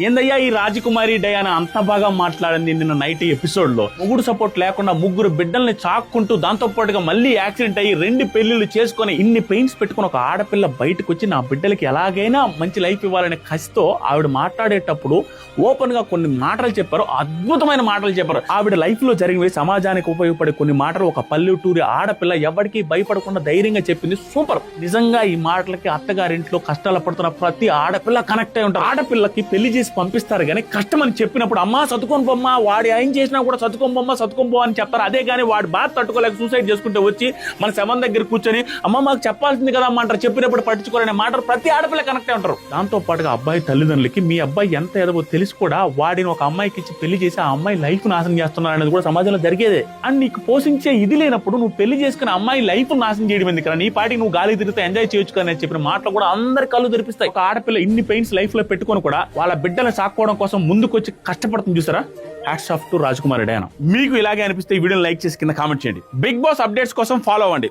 ఏందయ్యా ఈ రాజకుమారి డయానా అంత బాగా మాట్లాడింది నిన్న నైట్ ఎపిసోడ్ లో. ముగ్గురు సపోర్ట్ లేకుండా ముగ్గురు బిడ్డల్ని చాక్కుంటూ దాంతో పాటుగా మళ్ళీ యాక్సిడెంట్ అయ్యి 2 పెళ్లిళ్ళు చేసుకుని ఇన్ని పెయిన్స్ పెట్టుకుని ఒక ఆడపిల్ల బయటకు వచ్చి నా బిడ్డలకి ఎలాగైనా మంచి లైఫ్ ఇవ్వాలనే కసితో ఆవిడ మాట్లాడేటప్పుడు ఓపెన్ గా కొన్ని మాటలు చెప్పారు, అద్భుతమైన మాటలు చెప్పారు. ఆవిడ లైఫ్ లో జరిగినవి, సమాజానికి ఉపయోగపడే కొన్ని మాటలు ఒక పల్లెటూరి ఆడపిల్ల ఎవరికి భయపడకుండా ధైర్యంగా చెప్పింది. సూపర్. నిజంగా ఈ మాటలకి అత్తగారింట్లో కష్టాలు పడుతున్న ప్రతి ఆడపిల్ల కనెక్ట్ అయి ఉంటారు. ఆడపిల్లకి పెళ్లి చేసి పంపిస్తారు కానీ కష్టం అని చెప్పినప్పుడు అమ్మా సతుకొని బొమ్మ, వాడి ఆయన చేసినా కూడా సతుకొని బొమ్మ సతుకొని బొమ్మ అని చెప్తారు. అదే కానీ వాడి బాధ తట్టుకోలేక సూసైడ్ చేసుకుంటే వచ్చి మన శవం దగ్గర కూర్చొని అమ్మ మాకు చెప్పాల్సింది కదా అమ్మ అంటారు. చెప్పినప్పుడు పట్టించుకోరనే మాట ప్రతి ఆడపిల్ల కనెక్ట్ అయి ఉంటారు. దాంతో పాటుగా అబ్బాయి తల్లిదండ్రులకి మీ అబ్బాయి ఎంత ఎదవో తెలిసి కూడా వాడిని ఒక అమ్మాయికి ఇచ్చి పెళ్లి చేసి ఆ అమ్మాయి లైఫ్ నాశనం చేస్తున్నారు అనేది కూడా సమాజంలో జరిగేదే. అండ్ నీకు పోషించే ఇది లేనప్పుడు నువ్వు పెళ్లి చేసుకుని అమ్మాయి లైఫ్ నాశనం చేయడం ఎందుకు? నీ పాటికి నువ్వు గాలి తిరిగితే ఎంజాయ్ చేయొచ్చు కానీ చెప్పిన మాటలు కూడా అందరి కళ్ళు తెరిపిస్తాయి. ఒక ఆడపిల్ల ఇన్ని పెయిన్స్ లైఫ్ లో పెట్టుకొని కూడా వాళ్ళ బిడ్డలను సాక్కోవడం కోసం ముందుకొచ్చి కష్టపడుతుంది చూసారా. Hats off to Rajakumari Diana. మీకు ఇలాగే అనిపిస్తే ఈ వీడియోని లైక్ చేసి కింద కామెంట్ చేయండి. బిగ్ బాస్ అప్డేట్స్ కోసం ఫాలో అవ్వండి.